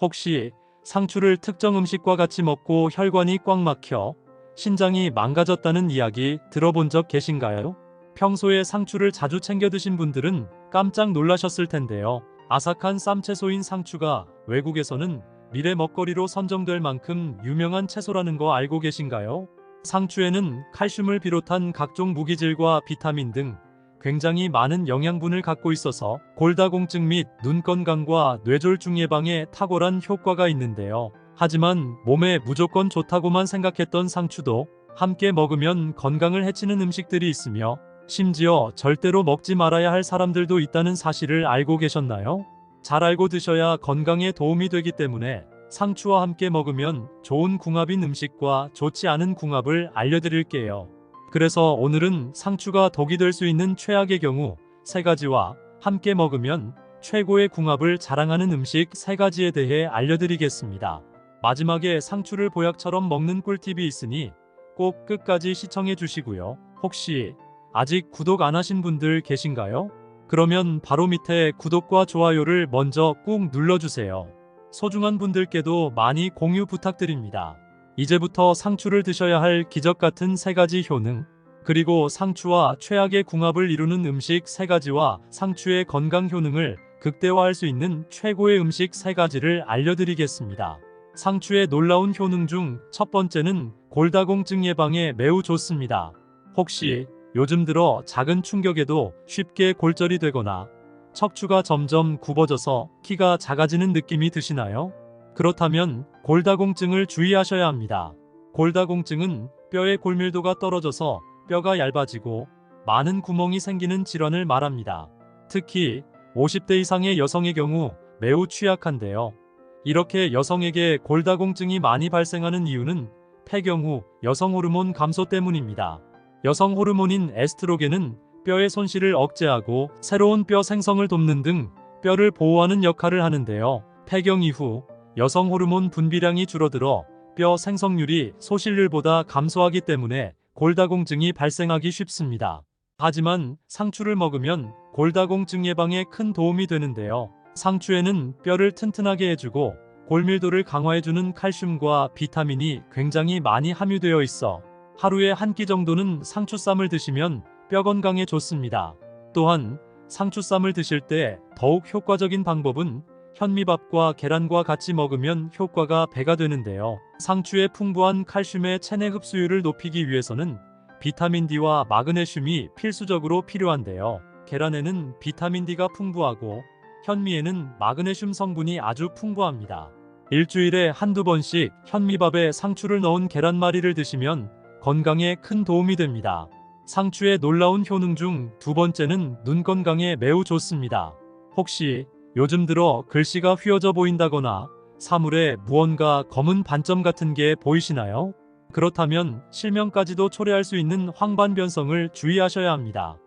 혹시 상추를 특정 음식과 같이 먹고 혈관이 꽉 막혀 신장이 망가졌다는 이야기 들어본 적 계신가요? 평소에 상추를 자주 챙겨 드신 분들은 깜짝 놀라셨을 텐데요. 아삭한 쌈채소인 상추가 외국에서는 미래 먹거리로 선정될 만큼 유명한 채소라는 거 알고 계신가요? 상추에는 칼슘을 비롯한 각종 무기질과 비타민 등 굉장히 많은 영양분을 갖고 있어서 골다공증 및 눈 건강과 뇌졸중 예방에 탁월한 효과가 있는데요. 하지만 몸에 무조건 좋다고만 생각했던 상추도 함께 먹으면 건강을 해치는 음식들이 있으며 심지어 절대로 먹지 말아야 할 사람들도 있다는 사실을 알고 계셨나요? 잘 알고 드셔야 건강에 도움이 되기 때문에 상추와 함께 먹으면 좋은 궁합인 음식과 좋지 않은 궁합을 알려드릴게요. 그래서 오늘은 상추가 독이 될 수 있는 최악의 경우 3가지와 함께 먹으면 최고의 궁합을 자랑하는 음식 3가지에 대해 알려드리겠습니다. 마지막에 상추를 보약처럼 먹는 꿀팁이 있으니 꼭 끝까지 시청해 주시고요. 혹시 아직 구독 안 하신 분들 계신가요? 그러면 바로 밑에 구독과 좋아요를 먼저 꾹 눌러주세요. 소중한 분들께도 많이 공유 부탁드립니다. 이제부터 상추를 드셔야 할 기적 같은 3가지 효능, 그리고 상추와 최악의 궁합을 이루는 음식 3가지와 상추의 건강 효능을 극대화할 수 있는 최고의 음식 3가지를 알려드리겠습니다. 상추의 놀라운 효능 중 첫 번째는 골다공증 예방에 매우 좋습니다. 혹시 요즘 들어 작은 충격에도 쉽게 골절이 되거나 척추가 점점 굽어져서 키가 작아지는 느낌이 드시나요? 그렇다면 골다공증을 주의하셔야 합니다. 골다공증은 뼈의 골밀도가 떨어져서 뼈가 얇아지고 많은 구멍이 생기는 질환을 말합니다. 특히 50대 이상의 여성의 경우 매우 취약한데요. 이렇게 여성에게 골다공증이 많이 발생하는 이유는 폐경 후 여성 호르몬 감소 때문입니다. 여성 호르몬인 에스트로겐은 뼈의 손실을 억제하고 새로운 뼈 생성을 돕는 등 뼈를 보호하는 역할을 하는데요. 폐경 이후 여성 호르몬 분비량이 줄어들어 뼈 생성률이 소실률보다 감소하기 때문에 골다공증이 발생하기 쉽습니다. 하지만 상추를 먹으면 골다공증 예방에 큰 도움이 되는데요. 상추에는 뼈를 튼튼하게 해주고 골밀도를 강화해주는 칼슘과 비타민이 굉장히 많이 함유되어 있어 하루에 한 끼 정도는 상추쌈을 드시면 뼈 건강에 좋습니다. 또한 상추쌈을 드실 때 더욱 효과적인 방법은 현미밥과 계란과 같이 먹으면 효과가 배가 되는데요. 상추의 풍부한 칼슘의 체내 흡수율을 높이기 위해서는 비타민 D와 마그네슘이 필수적으로 필요한데요. 계란에는 비타민 D가 풍부하고 현미에는 마그네슘 성분이 아주 풍부합니다. 일주일에 한두 번씩 현미밥에 상추를 넣은 계란말이를 드시면 건강에 큰 도움이 됩니다. 상추의 놀라운 효능 중 두 번째는 눈 건강에 매우 좋습니다. 혹시 요즘 들어 글씨가 휘어져 보인다거나 사물에 무언가 검은 반점 같은 게 보이시나요? 그렇다면 실명까지도 초래할 수 있는 황반변성을 주의하셔야 합니다.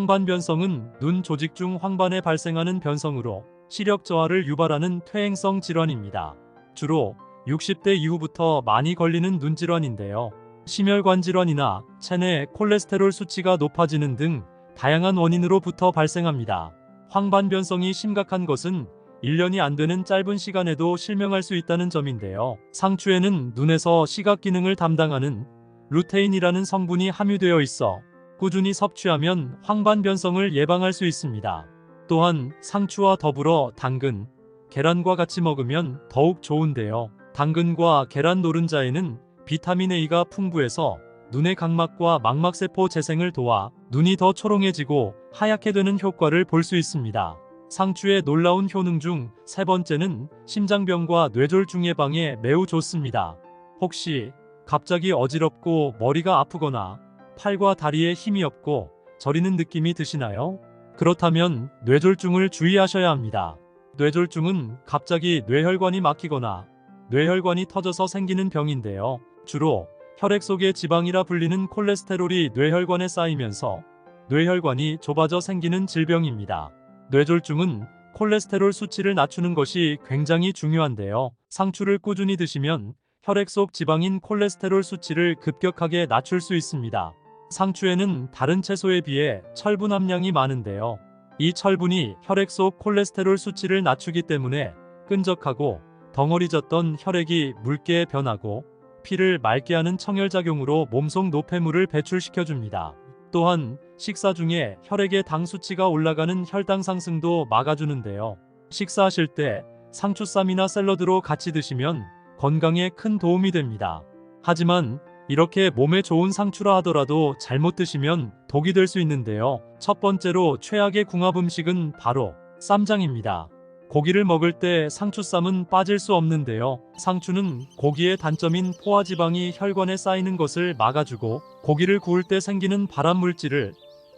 황반변성은 눈 조직 중 황반에 발생하는 변성으로 시력 저하를 유발하는 퇴행성 질환입니다. 주로 60대 이후부터 많이 걸리는 눈질환인데요. 심혈관 질환이나 체내 콜레스테롤 수치가 높아지는 등 다양한 원인으로부터 발생합니다. 황반변성이 심각한 것은 1년이 안 되는 짧은 시간에도 실명할 수 있다는 점인데요. 상추에는 눈에서 시각 기능을 담당하는 루테인이라는 성분이 함유되어 있어 꾸준히 섭취하면 황반변성을 예방할 수 있습니다. 또한 상추와 더불어 당근, 계란과 같이 먹으면 더욱 좋은데요. 당근과 계란 노른자에는 비타민 A가 풍부해서 눈의 각막과 망막세포 재생을 도와 눈이 더 초롱해지고 하얗게 되는 효과를 볼 수 있습니다. 상추의 놀라운 효능 중 세 번째는 심장병과 뇌졸중 예방에 매우 좋습니다. 혹시 갑자기 어지럽고 머리가 아프거나 팔과 다리에 힘이 없고 저리는 느낌이 드시나요? 그렇다면 뇌졸중을 주의하셔야 합니다. 뇌졸중은 갑자기 뇌혈관이 막히거나 뇌혈관이 터져서 생기는 병인데요. 주로 혈액 속의 지방이라 불리는 콜레스테롤이 뇌혈관에 쌓이면서 뇌혈관이 좁아져 생기는 질병입니다. 뇌졸중은 콜레스테롤 수치를 낮추는 것이 굉장히 중요한데요. 상추를 꾸준히 드시면 혈액 속 지방인 콜레스테롤 수치를 급격하게 낮출 수 있습니다. 상추에는 다른 채소에 비해 철분 함량이 많은데요. 이 철분이 혈액 속 콜레스테롤 수치를 낮추기 때문에 끈적하고 덩어리졌던 혈액이 묽게 변하고 피를 맑게 하는 청열작용으로 몸속 노폐물을 배출시켜줍니다. 또한 식사 중에 혈액의 당 수치가 올라가는 혈당 상승도 막아주는데요. 식사하실 때 상추쌈이나 샐러드로 같이 드시면 건강에 큰 도움이 됩니다. 하지만 이렇게 몸에 좋은 상추라 하더라도 잘못 드시면 독이 될 수 있는데요. 첫 번째로 최악의 궁합 음식은 바로 쌈장입니다. 고기를 먹을 때 상추쌈은 빠질 수 없는데요. 상추는 고기의 단점인 포화지방이 혈관에 쌓이는 것을 막아주고 고기를 구울 때 생기는 발암 물질을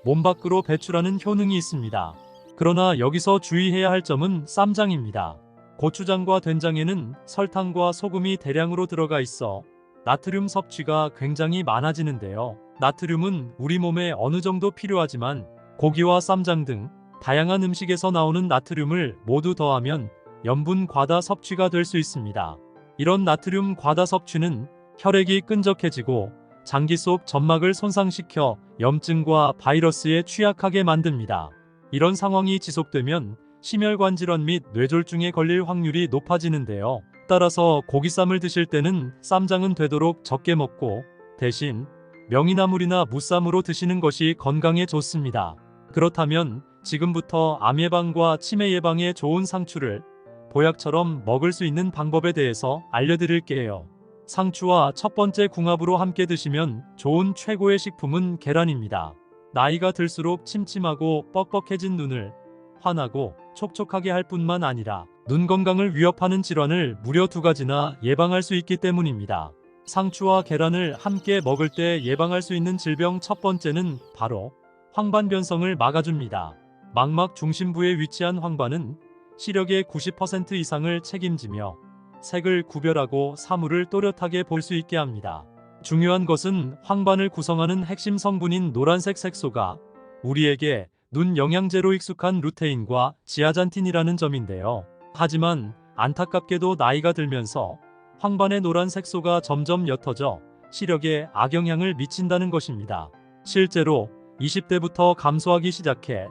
몸 밖으로 배출하는 효능이 있습니다. 그러나 여기서 주의해야 할 점은 쌈장입니다. 고추장과 된장에는 설탕과 소금이 대량으로 들어가 있어 나트륨 섭취가 굉장히 많아지는데요. 나트륨은 우리 몸에 어느 정도 필요하지만 고기와 쌈장 등 다양한 음식에서 나오는 나트륨을 모두 더하면 염분 과다 섭취가 될 수 있습니다. 이런 나트륨 과다 섭취는 혈액이 끈적해지고 장기 속 점막을 손상시켜 염증과 바이러스에 취약하게 만듭니다. 이런 상황이 지속되면 심혈관 질환 및 뇌졸중에 걸릴 확률이 높아지는데요. 따라서 고기쌈을 드실 때는 쌈장은 되도록 적게 먹고 대신 명이나물이나 무쌈으로 드시는 것이 건강에 좋습니다. 그렇다면 지금부터 암 예방과 치매 예방에 좋은 상추를 보약처럼 먹을 수 있는 방법에 대해서 알려드릴게요. 상추와 첫 번째 궁합으로 함께 드시면 좋은 최고의 식품은 계란입니다. 나이가 들수록 침침하고 뻑뻑해진 눈을 환하고 촉촉하게 할 뿐만 아니라 눈 건강을 위협하는 질환을 무려 2가지나 예방할 수 있기 때문입니다. 상추와 계란을 함께 먹을 때 예방할 수 있는 질병 첫 번째는 바로 황반변성을 막아줍니다. 망막 중심부에 위치한 황반은 시력의 90% 이상을 책임지며 색을 구별하고 사물을 또렷하게 볼 수 있게 합니다. 중요한 것은 황반을 구성하는 핵심 성분인 노란색 색소가 우리에게 눈 영양제로 익숙한 루테인과 지아잔틴이라는 점인데요. 하지만 안타깝게도 나이가 들면서 황반의 노란 색소가 점점 옅어져 시력에 악영향을 미친다는 것입니다. 실제로 20대부터 감소하기 시작해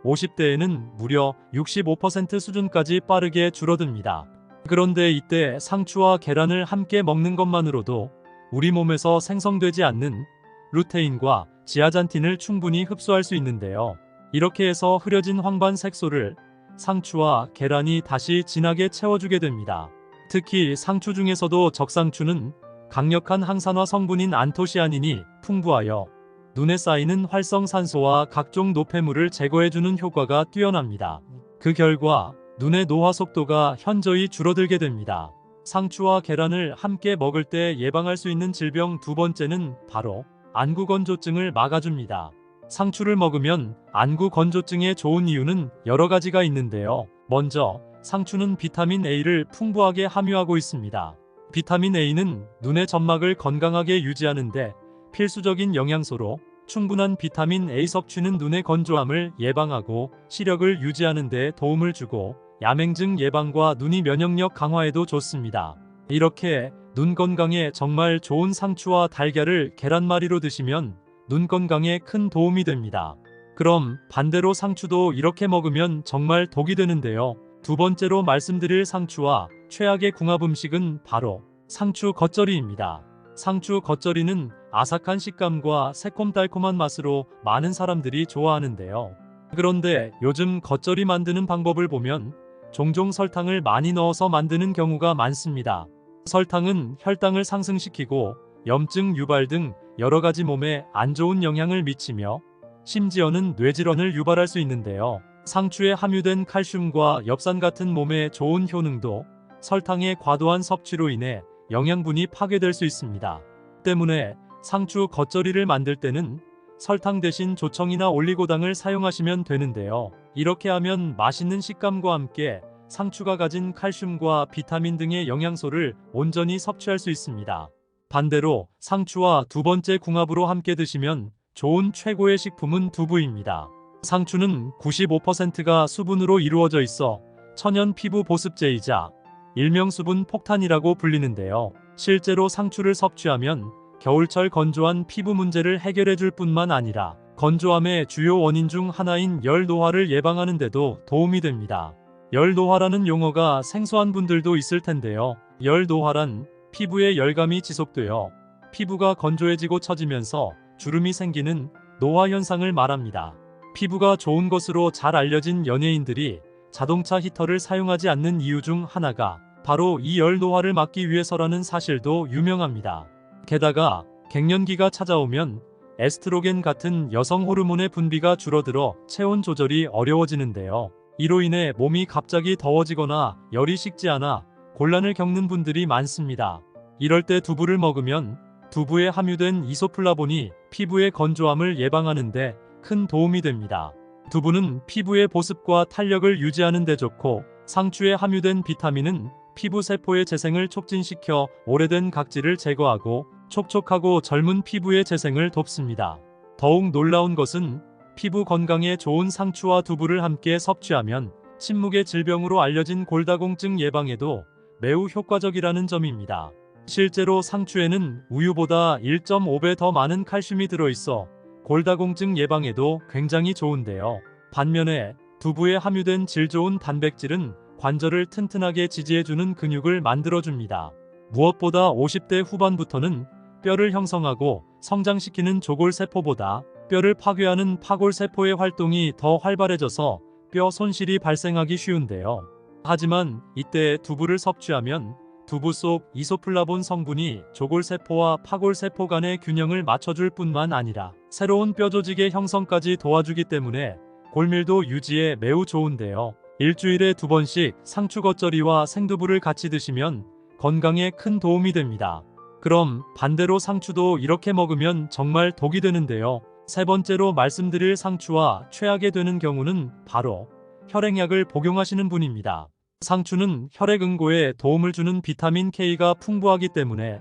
50대에는 무려 65% 수준까지 빠르게 줄어듭니다. 그런데 이때 상추와 계란을 함께 먹는 것만으로도 우리 몸에서 생성되지 않는 루테인과 지아잔틴을 충분히 흡수할 수 있는데요. 이렇게 해서 흐려진 황반 색소를 상추와 계란이 다시 진하게 채워주게 됩니다. 특히 상추 중에서도 적상추는 강력한 항산화 성분인 안토시아닌이 풍부하여 눈에 쌓이는 활성산소와 각종 노폐물을 제거해주는 효과가 뛰어납니다. 그 결과 눈의 노화 속도가 현저히 줄어들게 됩니다. 상추와 계란을 함께 먹을 때 예방할 수 있는 질병 두 번째는 바로 안구건조증을 막아줍니다. 상추를 먹으면 안구건조증에 좋은 이유는 여러 가지가 있는데요. 먼저 상추는 비타민 A를 풍부하게 함유하고 있습니다. 비타민 A는 눈의 점막을 건강하게 유지하는 데 필수적인 영양소로 충분한 비타민 A 섭취는 눈의 건조함을 예방하고 시력을 유지하는 데 도움을 주고 야맹증 예방과 눈이 면역력 강화에도 좋습니다. 이렇게 눈 건강에 정말 좋은 상추와 달걀을 계란말이로 드시면 눈 건강에 큰 도움이 됩니다. 그럼 반대로 상추도 이렇게 먹으면 정말 독이 되는데요. 두 번째로 말씀드릴 상추와 최악의 궁합 음식은 바로 상추 겉절이입니다. 상추 겉절이는 아삭한 식감과 새콤달콤한 맛으로 많은 사람들이 좋아하는데요. 그런데 요즘 겉절이 만드는 방법을 보면 종종 설탕을 많이 넣어서 만드는 경우가 많습니다. 설탕은 혈당을 상승시키고 염증 유발 등 여러 가지 몸에 안 좋은 영향을 미치며 심지어는 뇌질환을 유발할 수 있는데요. 상추에 함유된 칼슘과 엽산 같은 몸에 좋은 효능도 설탕의 과도한 섭취로 인해 영양분이 파괴될 수 있습니다. 때문에 상추 겉절이를 만들 때는 설탕 대신 조청이나 올리고당을 사용하시면 되는데요. 이렇게 하면 맛있는 식감과 함께 상추가 가진 칼슘과 비타민 등의 영양소를 온전히 섭취할 수 있습니다. 반대로 상추와 두 번째 궁합으로 함께 드시면 좋은 최고의 식품은 두부입니다. 상추는 95%가 수분으로 이루어져 있어 천연 피부 보습제이자 일명 수분 폭탄이라고 불리는데요. 실제로 상추를 섭취하면 겨울철 건조한 피부 문제를 해결해 줄 뿐만 아니라 건조함의 주요 원인 중 하나인 열 노화를 예방하는 데도 도움이 됩니다. 열노화라는 용어가 생소한 분들도 있을 텐데요. 열노화란 피부에 열감이 지속되어 피부가 건조해지고 처지면서 주름이 생기는 노화 현상을 말합니다. 피부가 좋은 것으로 잘 알려진 연예인들이 자동차 히터를 사용하지 않는 이유 중 하나가 바로 이 열노화를 막기 위해서라는 사실도 유명합니다. 게다가 갱년기가 찾아오면 에스트로겐 같은 여성 호르몬의 분비가 줄어들어 체온 조절이 어려워지는데요. 이로 인해 몸이 갑자기 더워지거나 열이 식지 않아 곤란을 겪는 분들이 많습니다. 이럴 때 두부를 먹으면 두부에 함유된 이소플라본이 피부의 건조함을 예방하는 데 큰 도움이 됩니다. 두부는 피부의 보습과 탄력을 유지하는 데 좋고, 상추에 함유된 비타민은 피부 세포의 재생을 촉진시켜 오래된 각질을 제거하고 촉촉하고 젊은 피부의 재생을 돕습니다. 더욱 놀라운 것은 피부 건강에 좋은 상추와 두부를 함께 섭취하면 침묵의 질병으로 알려진 골다공증 예방에도 매우 효과적이라는 점입니다. 실제로 상추에는 우유보다 1.5배 더 많은 칼슘이 들어있어 골다공증 예방에도 굉장히 좋은데요. 반면에 두부에 함유된 질 좋은 단백질은 관절을 튼튼하게 지지해주는 근육을 만들어줍니다. 무엇보다 50대 후반부터는 뼈를 형성하고 성장시키는 조골세포보다 뼈를 파괴하는 파골세포의 활동이 더 활발해져서 뼈 손실이 발생하기 쉬운데요. 하지만 이때 두부를 섭취하면 두부 속 이소플라본 성분이 조골세포와 파골세포 간의 균형을 맞춰줄 뿐만 아니라 새로운 뼈 조직의 형성까지 도와주기 때문에 골밀도 유지에 매우 좋은데요. 일주일에 2번씩 상추 겉절이와 생두부를 같이 드시면 건강에 큰 도움이 됩니다. 그럼 반대로 상추도 이렇게 먹으면 정말 독이 되는데요. 세 번째로 말씀드릴 상추와 최악이 되는 경우는 바로 혈액약을 복용하시는 분입니다. 상추는 혈액 응고에 도움을 주는 비타민 K가 풍부하기 때문에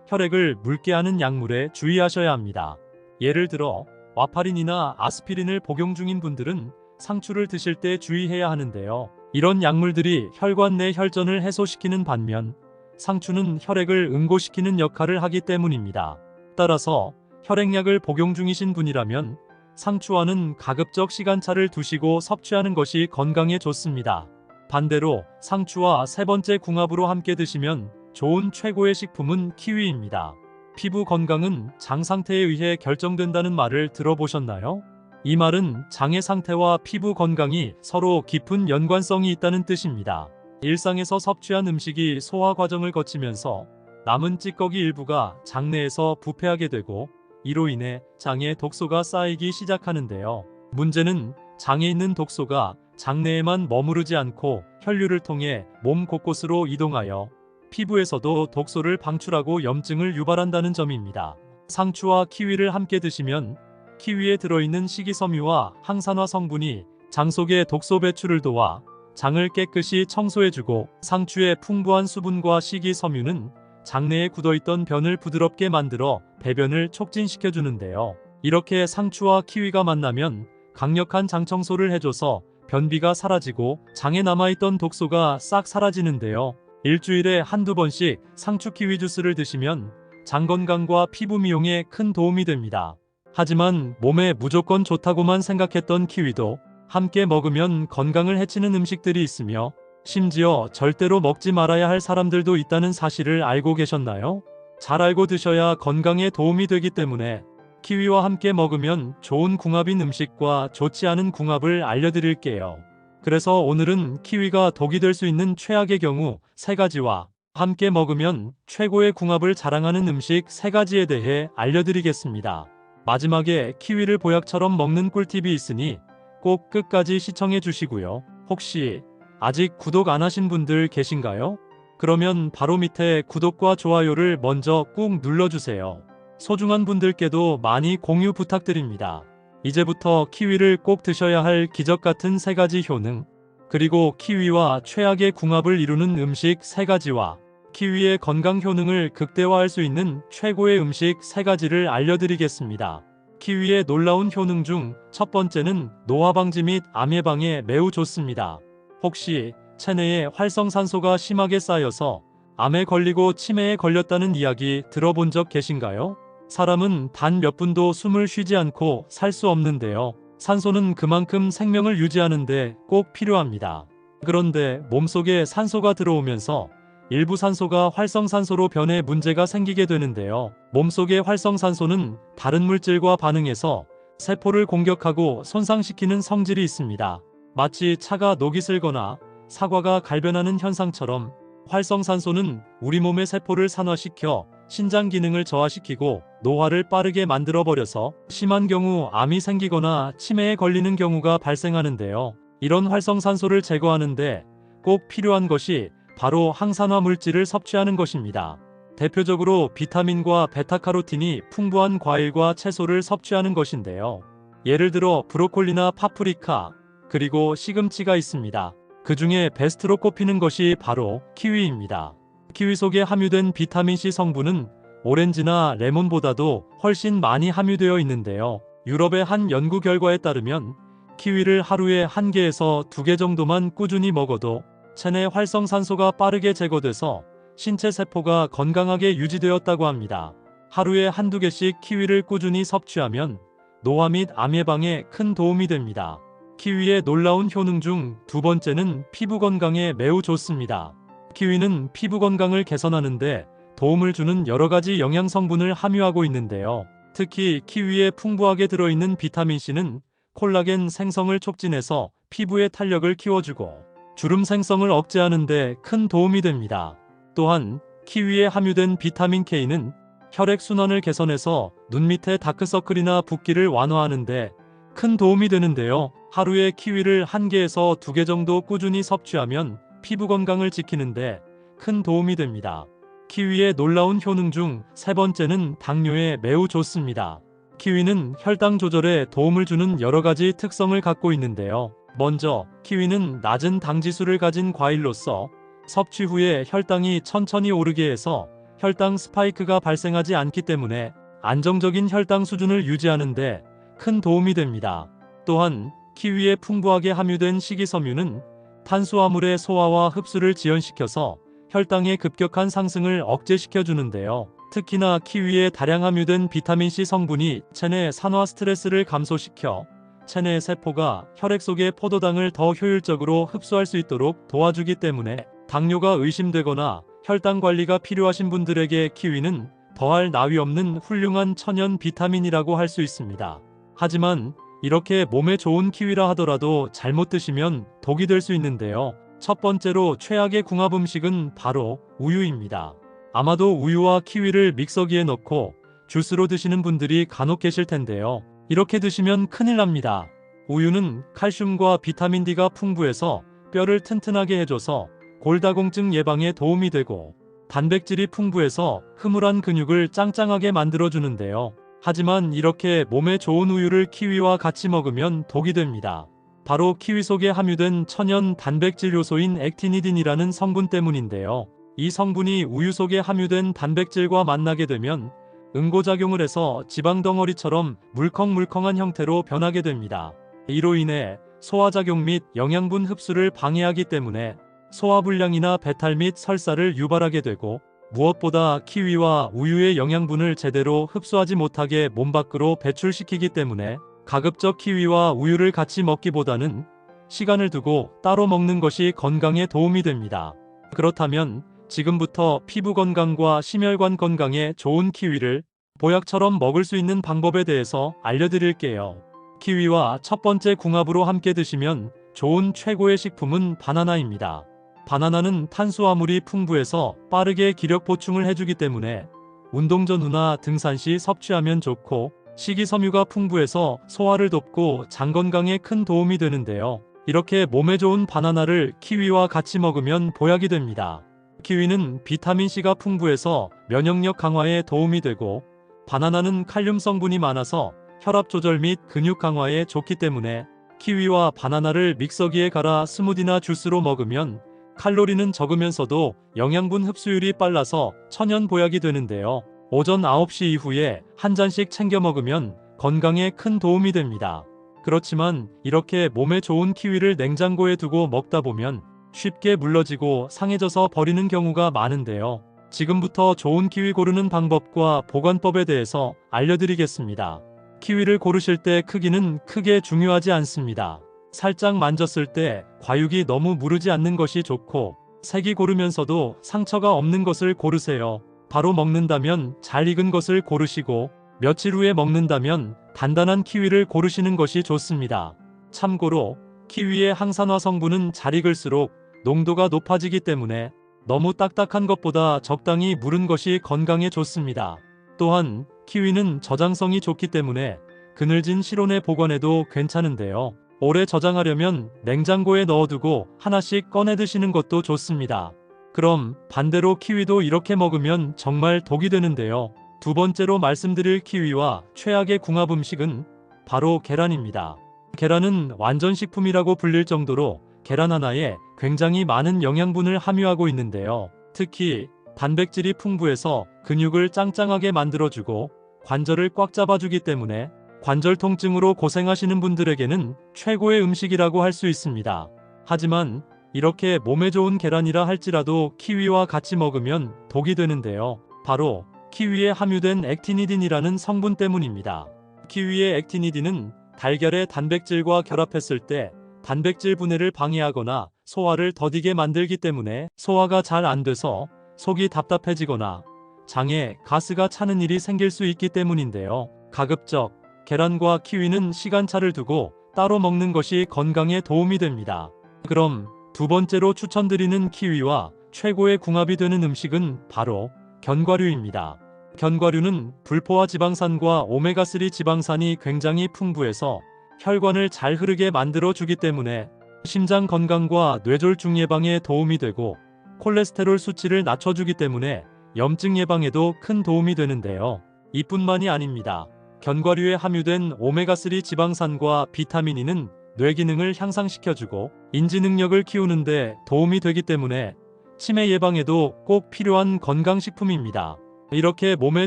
혈액을 묽게 하는 약물에 주의하셔야 합니다. 예를 들어 와파린이나 아스피린을 복용 중인 분들은 상추를 드실 때 주의해야 하는데요. 이런 약물들이 혈관 내 혈전을 해소시키는 반면 상추는 혈액을 응고시키는 역할을 하기 때문입니다. 따라서 혈액약을 복용 중이신 분이라면 상추와는 가급적 시간차를 두시고 섭취하는 것이 건강에 좋습니다. 반대로 상추와 세 번째 궁합으로 함께 드시면 좋은 최고의 식품은 키위입니다. 피부 건강은 장 상태에 의해 결정된다는 말을 들어보셨나요? 이 말은 장의 상태와 피부 건강이 서로 깊은 연관성이 있다는 뜻입니다. 일상에서 섭취한 음식이 소화 과정을 거치면서 남은 찌꺼기 일부가 장내에서 부패하게 되고, 이로 인해 장에 독소가 쌓이기 시작하는데요. 문제는 장에 있는 독소가 장내에만 머무르지 않고 혈류를 통해 몸 곳곳으로 이동하여 피부에서도 독소를 방출하고 염증을 유발한다는 점입니다. 상추와 키위를 함께 드시면 키위에 들어있는 식이섬유와 항산화 성분이 장 속의 독소 배출을 도와 장을 깨끗이 청소해주고, 상추의 풍부한 수분과 식이섬유는 장내에 굳어있던 변을 부드럽게 만들어 배변을 촉진시켜주는데요. 이렇게 상추와 키위가 만나면 강력한 장 청소를 해줘서 변비가 사라지고 장에 남아있던 독소가 싹 사라지는데요. 일주일에 한두 번씩 상추 키위 주스를 드시면 장 건강과 피부 미용에 큰 도움이 됩니다. 하지만 몸에 무조건 좋다고만 생각했던 키위도 함께 먹으면 건강을 해치는 음식들이 있으며, 심지어 절대로 먹지 말아야 할 사람들도 있다는 사실을 알고 계셨나요? 잘 알고 드셔야 건강에 도움이 되기 때문에 키위와 함께 먹으면 좋은 궁합인 음식과 좋지 않은 궁합을 알려드릴게요. 그래서 오늘은 키위가 독이 될 수 있는 최악의 경우 3가지와 함께 먹으면 최고의 궁합을 자랑하는 음식 3가지에 대해 알려드리겠습니다. 마지막에 키위를 보약처럼 먹는 꿀팁이 있으니 꼭 끝까지 시청해 주시고요. 혹시 아직 구독 안 하신 분들 계신가요? 그러면 바로 밑에 구독과 좋아요를 먼저 꾹 눌러주세요. 소중한 분들께도 많이 공유 부탁드립니다. 이제부터 키위를 꼭 드셔야 할 기적 같은 3가지 효능, 그리고 키위와 최악의 궁합을 이루는 음식 3가지와 키위의 건강 효능을 극대화할 수 있는 최고의 음식 3가지를 알려드리겠습니다. 키위의 놀라운 효능 중 첫 번째는 노화 방지 및 암 예방에 매우 좋습니다. 혹시 체내에 활성산소가 심하게 쌓여서 암에 걸리고 치매에 걸렸다는 이야기 들어본 적 계신가요? 사람은 단 몇 분도 숨을 쉬지 않고 살 수 없는데요. 산소는 그만큼 생명을 유지하는데 꼭 필요합니다. 그런데 몸속에 산소가 들어오면서 일부 산소가 활성산소로 변해 문제가 생기게 되는데요. 몸속의 활성산소는 다른 물질과 반응해서 세포를 공격하고 손상시키는 성질이 있습니다. 마치 차가 녹이 슬거나 사과가 갈변하는 현상처럼 활성산소는 우리 몸의 세포를 산화시켜 신장 기능을 저하시키고 노화를 빠르게 만들어버려서 심한 경우 암이 생기거나 치매에 걸리는 경우가 발생하는데요. 이런 활성산소를 제거하는데 꼭 필요한 것이 바로 항산화 물질을 섭취하는 것입니다. 대표적으로 비타민과 베타카로틴이 풍부한 과일과 채소를 섭취하는 것인데요. 예를 들어 브로콜리나 파프리카, 그리고 시금치가 있습니다. 그 중에 베스트로 꼽히는 것이 바로 키위입니다. 키위 속에 함유된 비타민C 성분은 오렌지나 레몬보다도 훨씬 많이 함유되어 있는데요. 유럽의 한 연구 결과에 따르면 키위를 하루에 1개에서 2개 정도만 꾸준히 먹어도 체내 활성산소가 빠르게 제거돼서 신체 세포가 건강하게 유지되었다고 합니다. 하루에 1~2개씩 키위를 꾸준히 섭취하면 노화 및 암 예방에 큰 도움이 됩니다. 키위의 놀라운 효능 중 2번째는 피부 건강에 매우 좋습니다. 키위는 피부 건강을 개선하는데 도움을 주는 여러 가지 영양 성분을 함유하고 있는데요. 특히 키위에 풍부하게 들어있는 비타민C는 콜라겐 생성을 촉진해서 피부의 탄력을 키워주고 주름 생성을 억제하는 데 큰 도움이 됩니다. 또한 키위에 함유된 비타민 K는 혈액순환을 개선해서 눈 밑의 다크서클이나 붓기를 완화하는 데 큰 도움이 되는데요. 하루에 키위를 1개에서 2개 정도 꾸준히 섭취하면 피부 건강을 지키는데 큰 도움이 됩니다. 키위의 놀라운 효능 중 3번째는 당뇨에 매우 좋습니다. 키위는 혈당 조절에 도움을 주는 여러 가지 특성을 갖고 있는데요. 먼저 키위는 낮은 당지수를 가진 과일로서 섭취 후에 혈당이 천천히 오르게 해서 혈당 스파이크가 발생하지 않기 때문에 안정적인 혈당 수준을 유지하는 데 큰 도움이 됩니다. 또한 키위에 풍부하게 함유된 식이섬유는 탄수화물의 소화와 흡수를 지연시켜서 혈당의 급격한 상승을 억제시켜 주는데요. 특히나 키위에 다량 함유된 비타민C 성분이 체내 산화 스트레스를 감소시켜 체내 세포가 혈액 속의 포도당을 더 효율적으로 흡수할 수 있도록 도와주기 때문에 당뇨가 의심되거나 혈당 관리가 필요하신 분들에게 키위는 더할 나위 없는 훌륭한 천연 비타민이라고 할 수 있습니다. 하지만 이렇게 몸에 좋은 키위라 하더라도 잘못 드시면 독이 될 수 있는데요. 첫 번째로 최악의 궁합 음식은 바로 우유입니다. 아마도 우유와 키위를 믹서기에 넣고 주스로 드시는 분들이 간혹 계실 텐데요. 이렇게 드시면 큰일 납니다. 우유는 칼슘과 비타민 D가 풍부해서 뼈를 튼튼하게 해줘서 골다공증 예방에 도움이 되고 단백질이 풍부해서 흐물한 근육을 짱짱하게 만들어주는데요. 하지만 이렇게 몸에 좋은 우유를 키위와 같이 먹으면 독이 됩니다. 바로 키위 속에 함유된 천연 단백질 요소인 액티니딘이라는 성분 때문인데요. 이 성분이 우유 속에 함유된 단백질과 만나게 되면 응고작용을 해서 지방덩어리처럼 물컹물컹한 형태로 변하게 됩니다. 이로 인해 소화작용 및 영양분 흡수를 방해하기 때문에 소화불량이나 배탈 및 설사를 유발하게 되고 무엇보다 키위와 우유의 영양분을 제대로 흡수하지 못하게 몸 밖으로 배출시키기 때문에 가급적 키위와 우유를 같이 먹기보다는 시간을 두고 따로 먹는 것이 건강에 도움이 됩니다. 그렇다면 지금부터 피부 건강과 심혈관 건강에 좋은 키위를 보약처럼 먹을 수 있는 방법에 대해서 알려드릴게요. 키위와 첫 번째 궁합으로 함께 드시면 좋은 최고의 식품은 바나나입니다. 바나나는 탄수화물이 풍부해서 빠르게 기력 보충을 해주기 때문에 운동 전후나 등산 시 섭취하면 좋고 식이섬유가 풍부해서 소화를 돕고 장 건강에 큰 도움이 되는데요. 이렇게 몸에 좋은 바나나를 키위와 같이 먹으면 보약이 됩니다. 키위는 비타민C가 풍부해서 면역력 강화에 도움이 되고 바나나는 칼륨 성분이 많아서 혈압 조절 및 근육 강화에 좋기 때문에 키위와 바나나를 믹서기에 갈아 스무디나 주스로 먹으면 칼로리는 적으면서도 영양분 흡수율이 빨라서 천연 보약이 되는데요. 오전 9시 이후에 한 잔씩 챙겨 먹으면 건강에 큰 도움이 됩니다. 그렇지만 이렇게 몸에 좋은 키위를 냉장고에 두고 먹다 보면 쉽게 물러지고 상해져서 버리는 경우가 많은데요. 지금부터 좋은 키위 고르는 방법과 보관법에 대해서 알려드리겠습니다. 키위를 고르실 때 크기는 크게 중요하지 않습니다. 살짝 만졌을 때 과육이 너무 무르지 않는 것이 좋고, 색이 고르면서도 상처가 없는 것을 고르세요. 바로 먹는다면 잘 익은 것을 고르시고, 며칠 후에 먹는다면 단단한 키위를 고르시는 것이 좋습니다. 참고로 키위의 항산화 성분은 잘 익을수록 농도가 높아지기 때문에 너무 딱딱한 것보다 적당히 무른 것이 건강에 좋습니다. 또한 키위는 저장성이 좋기 때문에 그늘진 실온에 보관해도 괜찮은데요. 오래 저장하려면 냉장고에 넣어두고 하나씩 꺼내 드시는 것도 좋습니다. 그럼 반대로 키위도 이렇게 먹으면 정말 독이 되는데요. 두 번째로 말씀드릴 키위와 최악의 궁합 음식은 바로 계란입니다. 계란은 완전식품이라고 불릴 정도로 계란 하나에 굉장히 많은 영양분을 함유하고 있는데요. 특히 단백질이 풍부해서 근육을 짱짱하게 만들어주고 관절을 꽉 잡아주기 때문에 관절 통증으로 고생하시는 분들에게는 최고의 음식이라고 할 수 있습니다. 하지만 이렇게 몸에 좋은 계란이라 할지라도 키위와 같이 먹으면 독이 되는데요. 바로 키위에 함유된 액티니딘이라는 성분 때문입니다. 키위의 액티니딘은 달걀의 단백질과 결합했을 때 단백질 분해를 방해하거나 소화를 더디게 만들기 때문에 소화가 잘 안 돼서 속이 답답해지거나 장에 가스가 차는 일이 생길 수 있기 때문인데요. 가급적 계란과 키위는 시간차를 두고 따로 먹는 것이 건강에 도움이 됩니다. 그럼 두 번째로 추천드리는 키위와 최고의 궁합이 되는 음식은 바로 견과류입니다. 견과류는 불포화 지방산과 오메가3 지방산이 굉장히 풍부해서 혈관을 잘 흐르게 만들어주기 때문에 심장 건강과 뇌졸중 예방에 도움이 되고 콜레스테롤 수치를 낮춰주기 때문에 염증 예방에도 큰 도움이 되는데요. 이뿐만이 아닙니다. 견과류에 함유된 오메가3 지방산과 비타민 E는 뇌 기능을 향상시켜주고 인지 능력을 키우는데 도움이 되기 때문에 치매 예방에도 꼭 필요한 건강식품입니다. 이렇게 몸에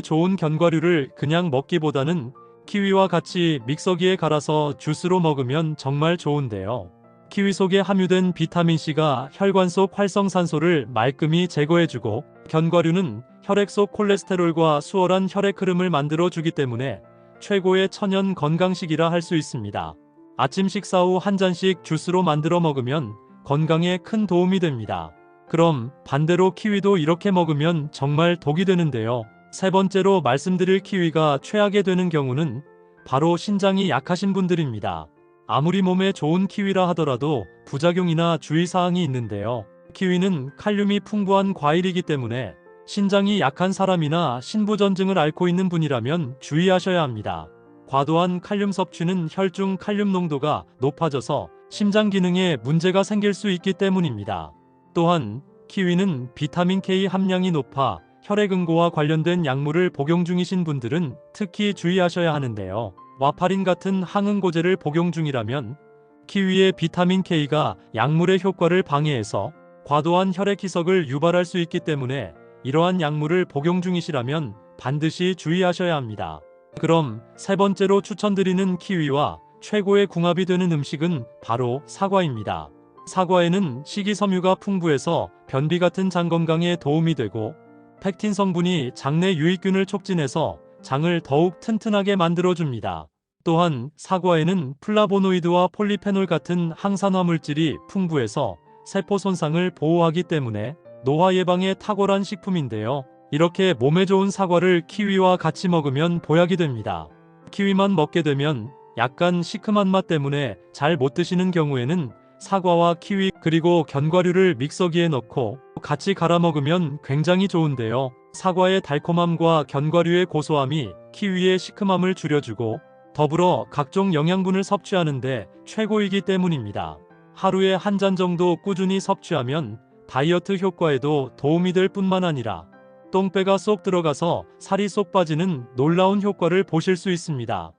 좋은 견과류를 그냥 먹기보다는 키위와 같이 믹서기에 갈아서 주스로 먹으면 정말 좋은데요. 키위 속에 함유된 비타민C가 혈관 속 활성산소를 말끔히 제거해주고 견과류는 혈액 속 콜레스테롤과 수월한 혈액 흐름을 만들어주기 때문에 최고의 천연 건강식이라 할 수 있습니다. 아침 식사 후 한 잔씩 주스로 만들어 먹으면 건강에 큰 도움이 됩니다. 그럼 반대로 키위도 이렇게 먹으면 정말 독이 되는데요. 세 번째로 말씀드릴 키위가 최악이 되는 경우는 바로 신장이 약하신 분들입니다. 아무리 몸에 좋은 키위라 하더라도 부작용이나 주의사항이 있는데요. 키위는 칼륨이 풍부한 과일이기 때문에 신장이 약한 사람이나 신부전증을 앓고 있는 분이라면 주의하셔야 합니다. 과도한 칼륨 섭취는 혈중 칼륨 농도가 높아져서 심장 기능에 문제가 생길 수 있기 때문입니다. 또한 키위는 비타민 K 함량이 높아 혈액응고와 관련된 약물을 복용 중이신 분들은 특히 주의하셔야 하는데요. 와파린 같은 항응고제를 복용 중이라면 키위의 비타민 K가 약물의 효과를 방해해서 과도한 혈액 희석을 유발할 수 있기 때문에 이러한 약물을 복용 중이시라면 반드시 주의하셔야 합니다. 그럼 세 번째로 추천드리는 키위와 최고의 궁합이 되는 음식은 바로 사과입니다. 사과에는 식이섬유가 풍부해서 변비 같은 장 건강에 도움이 되고 펙틴 성분이 장내 유익균을 촉진해서 장을 더욱 튼튼하게 만들어줍니다. 또한 사과에는 플라보노이드와 폴리페놀 같은 항산화 물질이 풍부해서 세포 손상을 보호하기 때문에 노화 예방에 탁월한 식품인데요. 이렇게 몸에 좋은 사과를 키위와 같이 먹으면 보약이 됩니다. 키위만 먹게 되면 약간 시큼한 맛 때문에 잘 못 드시는 경우에는 사과와 키위 그리고 견과류를 믹서기에 넣고 같이 갈아 먹으면 굉장히 좋은데요. 사과의 달콤함과 견과류의 고소함이 키위의 시큼함을 줄여주고 더불어 각종 영양분을 섭취하는데 최고이기 때문입니다. 하루에 한 잔 정도 꾸준히 섭취하면 다이어트 효과에도 도움이 될 뿐만 아니라 똥배가 쏙 들어가서 살이 쏙 빠지는 놀라운 효과를 보실 수 있습니다.